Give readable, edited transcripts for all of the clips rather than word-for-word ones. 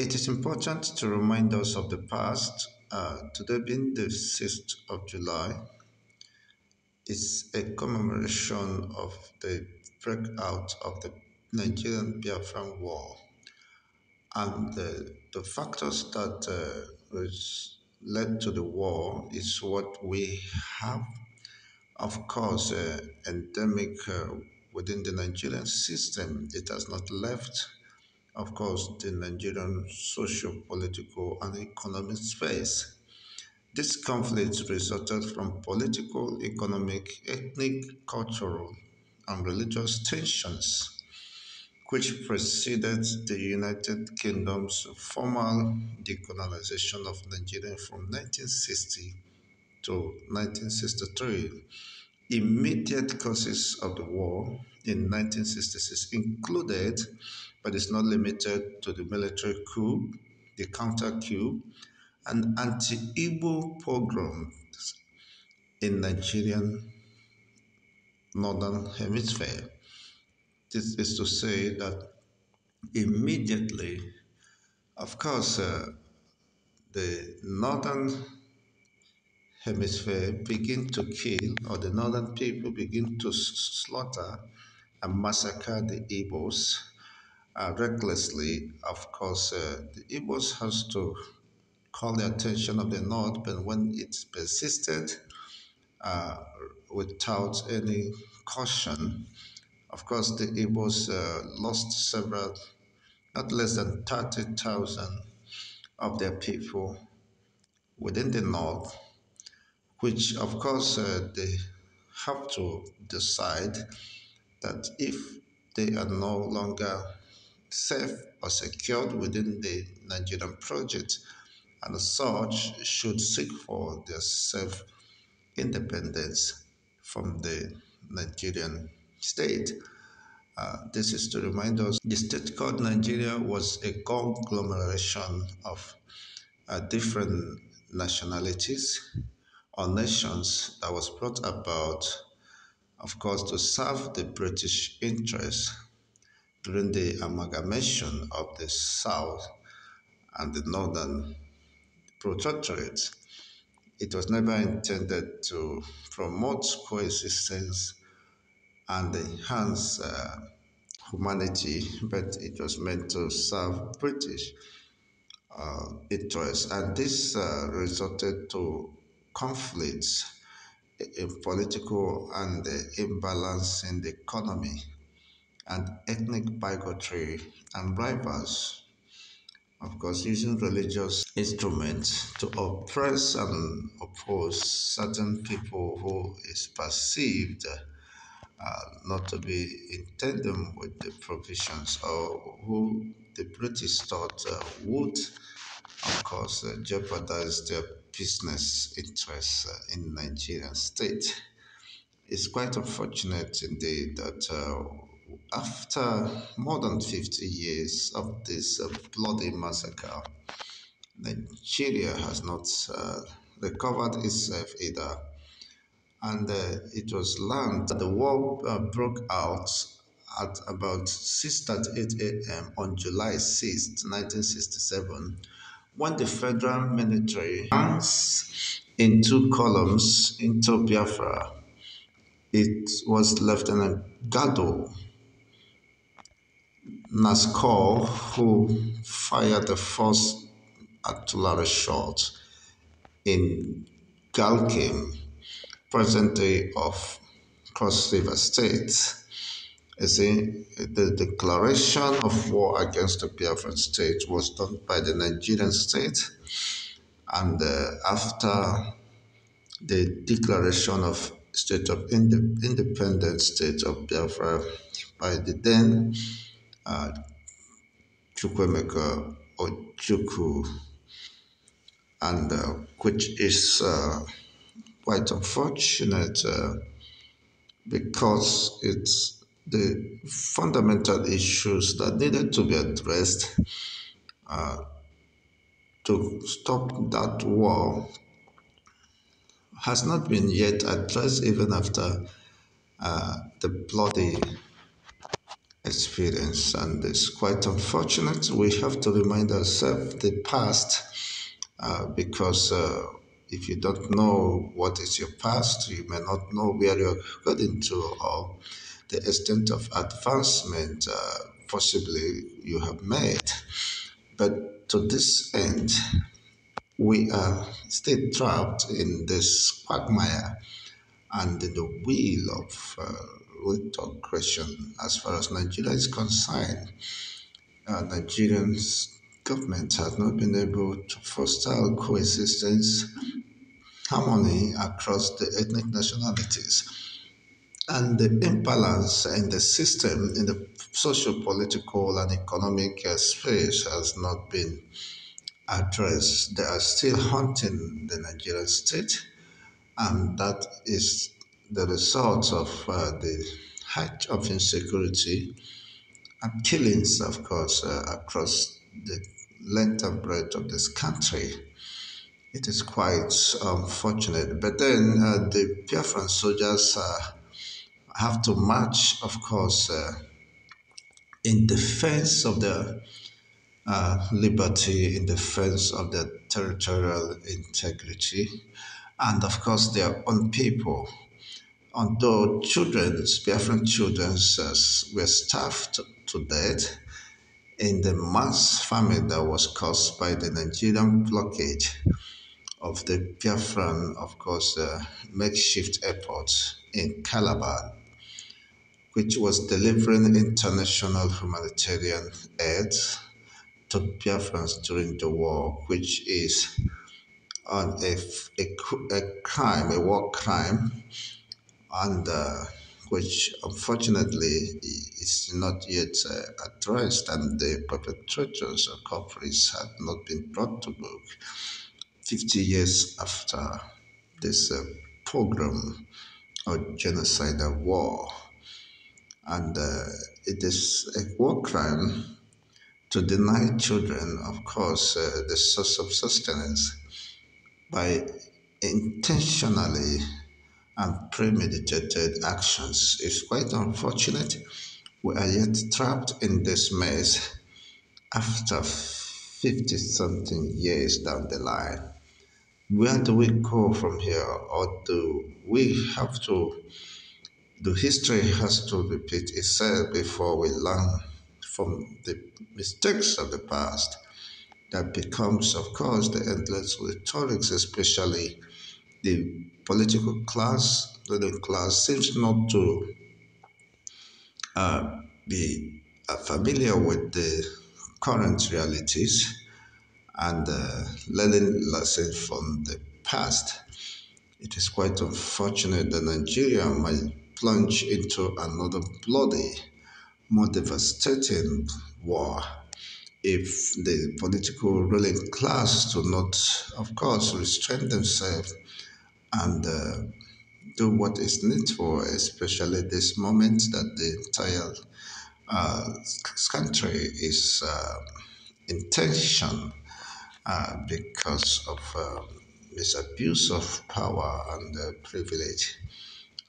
It is important to remind us of the past. Today being the 6th of July is a commemoration of the breakout of the Nigerian Biafran War and the factors that led to the war is what we have, of course, endemic within the Nigerian system. It has not left, of course, the Nigerian socio-political and economic space. This conflict resulted from political, economic, ethnic, cultural, and religious tensions, which preceded the United Kingdom's formal decolonization of Nigeria from 1960 to 1963. Immediate causes of the war in 1966 included, but is not limited to, the military coup, the counter coup, and anti-Igbo pogroms in Nigerian northern hemisphere. This is to say that immediately, of course, the northern hemisphere begin to kill, or the northern people begin to slaughter and massacre the Igbos recklessly. Of course, the Igbos has to call the attention of the North, but when it persisted uh, without any caution, of course, the Igbos lost several, not less than 30,000 of their people within the North, which, of course, they have to decide that if they are no longer safe or secured within the Nigerian project, and as such should seek for their self independence from the Nigerian state. This is to remind us the state called Nigeria was a conglomeration of different nationalities or nations that was brought about, of course, to serve the British interests during the amalgamation of the South and the Northern Protectorate. It was never intended to promote coexistence and enhance humanity, but it was meant to serve British interests. And this resulted to conflicts in political and imbalance in the economy and ethnic bigotry and rivals, of course, using religious instruments to oppress and oppose certain people who is perceived not to be in tandem with the provisions, or who the British thought would, of course, jeopardize their business interests in Nigerian state. It's quite unfortunate indeed that after more than 50 years of this bloody massacre, Nigeria has not recovered itself either. And it was learned that the war broke out at about 6:38 a.m. on July 6, 1967, when the federal military advanced in two columns into Biafra. It was Lieutenant Gado Nasco who fired the first artillery shot in Galkim, present day of Cross River State. You see, the declaration of war against the Biafran state was done by the Nigerian state, and after the declaration of state of independent state of Biafra by the then Chukwemeka Ojukwu, and which is quite unfortunate because it's the fundamental issues that needed to be addressed to stop that war has not been yet addressed even after the bloody experience, and it's quite unfortunate. We have to remind ourselves the past because if you don't know what is your past, you may not know where you're heading to or the extent of advancement possibly you have made. But to this end, we are still trapped in this quagmire and in the wheel of retrogression as far as Nigeria is concerned. Nigerians government has not been able to foster coexistence, harmony across the ethnic nationalities, and the imbalance in the system in the social, political, and economic space has not been addressed. They are still haunting the Nigerian state, and that is the result of the height of insecurity and killings, of course, across the length and breadth of this country. It is quite unfortunate. But then the Biafran soldiers have to march, of course, in defense of their liberty, in defense of their territorial integrity, and of course their own people. Although Biafran children were starved to death in the mass famine that was caused by the Nigerian blockade of the Biafran, of course, makeshift airport in Calabar, which was delivering international humanitarian aid to Biafrans during the war, which is on a crime, a war crime, and which unfortunately is not yet addressed, and the perpetrators or culprits have not been brought to book 50 years after this pogrom or genocidal war. And it is a war crime to deny children, of course, the source of sustenance by intentionally and premeditated actions. It's quite unfortunate. We are yet trapped in this mess after 50 something years down the line. Where do we go from here? Or do we have to, the history has to repeat itself before we learn from the mistakes of the past? That becomes, of course, the endless rhetorics, especially the political class, the ruling class, seems not to be familiar with the current realities and learning lessons from the past. It is quite unfortunate that Nigeria might plunge into another bloody, more devastating war if the political ruling class do not, of course, restrain themselves and do what is needful, especially this moment that the entire country is in tension because of misabuse of power and privilege.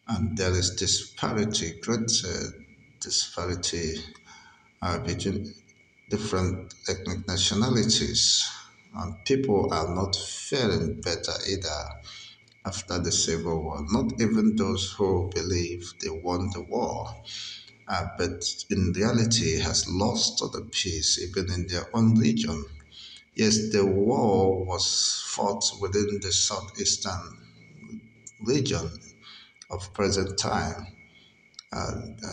And there is disparity, great disparity between different ethnic nationalities. And people are not faring better either after the Civil War. Not even those who believe they won the war, but in reality has lost the peace even in their own region. Yes, the war was fought within the southeastern region of present time,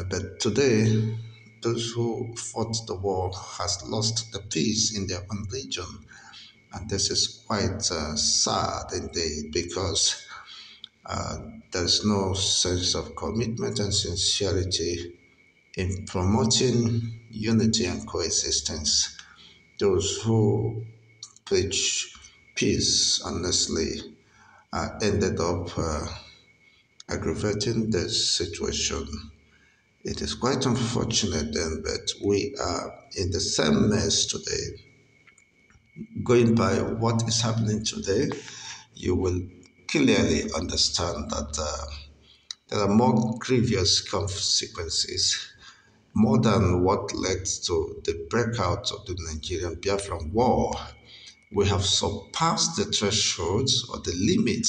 but today those who fought the war has lost the peace in their own region, and this is quite sad indeed because there's no sense of commitment and sincerity in promoting unity and coexistence. Those who preach peace, honestly, ended up aggravating the situation. It is quite unfortunate then, but we are in the same mess today. Going by what is happening today, you will clearly understand that there are more grievous consequences more than what led to the breakout of the Nigerian Biafran War. We have surpassed the thresholds or the limit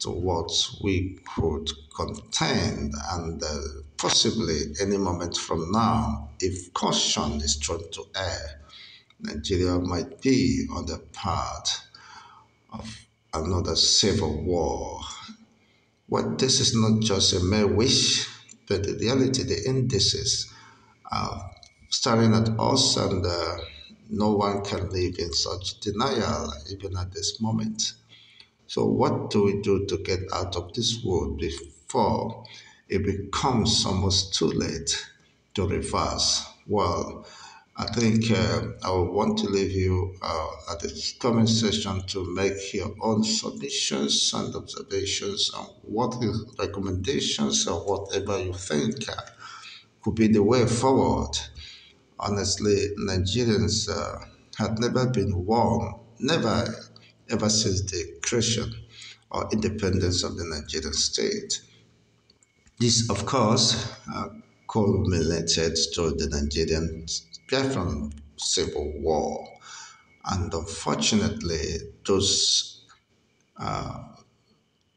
to what we could contend, and possibly any moment from now, if caution is thrown to air, Nigeria might be on the path of another civil war. What this is not just a mere wish, but in reality, the indices are staring at us, and no one can live in such denial even at this moment. So, what do we do to get out of this world before it becomes almost too late to reverse? Well, I think I would want to leave you at the comment section to make your own submissions and observations on what is recommendations or whatever you think could be the way forward. Honestly, Nigerians had never been warned, never ever since the creation or independence of the Nigerian state. This, of course, culminated to the Nigerian Biafran Civil War. And unfortunately, those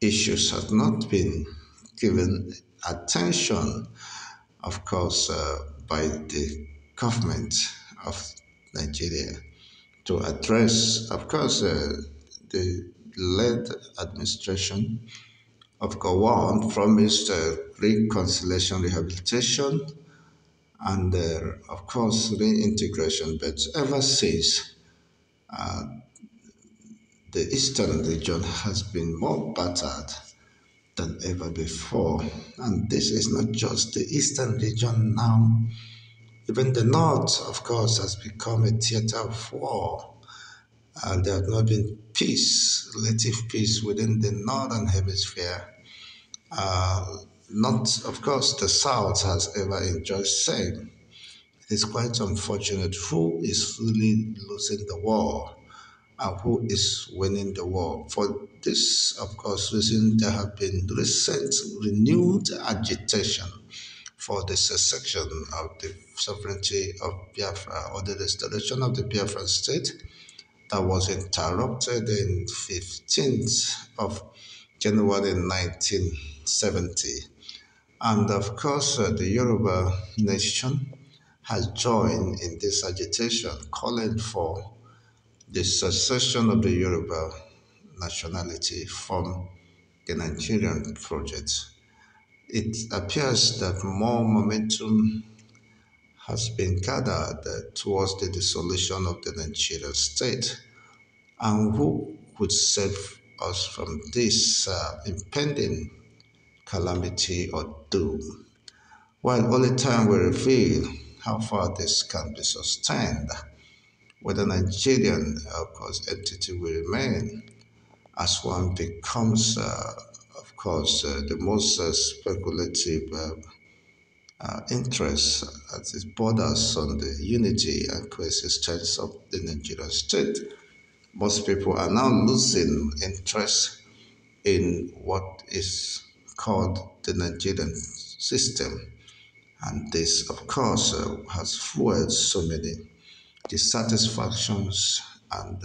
issues have not been given attention, of course, by the government of Nigeria to address, of course, the led administration of Gowon promised reconciliation, rehabilitation, and of course reintegration. But ever since, the eastern region has been more battered than ever before. And this is not just the eastern region now. Even the north, of course, has become a theater of war. And there has not been peace, relative peace within the northern hemisphere. Not, of course, the South has ever enjoyed same. It is quite unfortunate who is really losing the war and who is winning the war. For this, of course, reason there have been recent renewed agitation for the secession of the sovereignty of Biafra or the restoration of the Biafran state that was interrupted in 15th of January 1970. And of course, the Yoruba nation has joined in this agitation, calling for the secession of the Yoruba nationality from the Nigerian project. It appears that more momentum has been gathered towards the dissolution of the Nigerian state. And who could save us from this impending calamity or doom? While only time will reveal how far this can be sustained, whether Nigerian, of course, entity will remain as one becomes, of course, the most speculative interest as it borders on the unity and coexistence of the Nigerian state. Most people are now losing interest in what is called the Nigerian system. And this, of course, has fueled so many dissatisfactions and,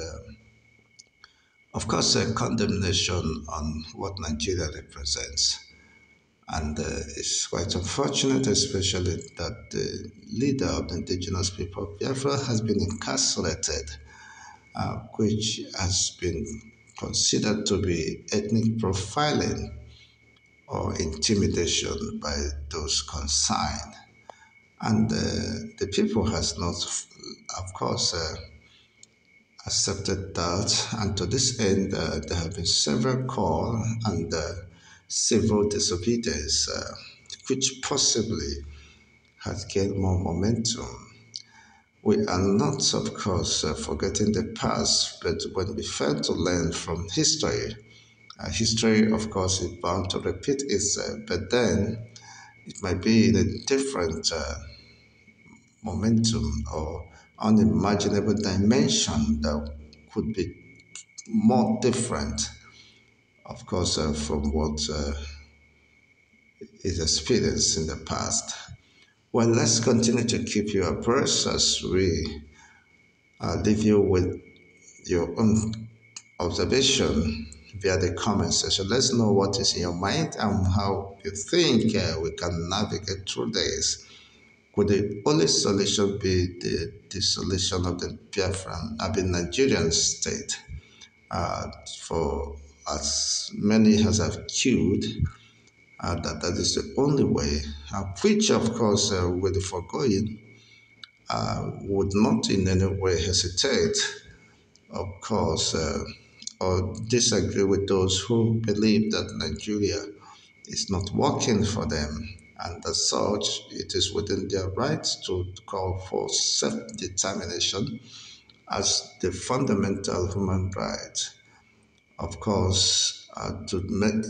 of course, a condemnation on what Nigeria represents. And it's quite unfortunate, especially that the leader of the indigenous people of Biafra has been incarcerated, which has been considered to be ethnic profiling or intimidation by those concerned. And the people has not, of course, accepted that. And to this end, there have been several calls and civil disobedience, which possibly has gained more momentum. We are not, of course, forgetting the past, but when we fail to learn from history, history, of course, is bound to repeat itself, but then it might be in a different momentum or unimaginable dimension that could be more different, of course, from what is experienced in the past. Well, let's continue to keep you abreast as we leave you with your own observation via the comment section. Let's know what is in your mind and how you think we can navigate through this. Could the only solution be the dissolution of the Biafran, I mean Nigerian state, for as many as have queued, that is the only way, which of course with the foregoing would not in any way hesitate, of course, or disagree with those who believe that Nigeria is not working for them. And as such, it is within their rights to call for self determination as the fundamental human right. Of course, to make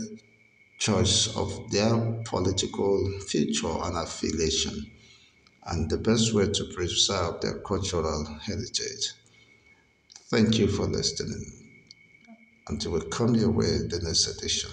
choice of their political future and affiliation, and the best way to preserve their cultural heritage. Thank you for listening. Until we come your way the next edition.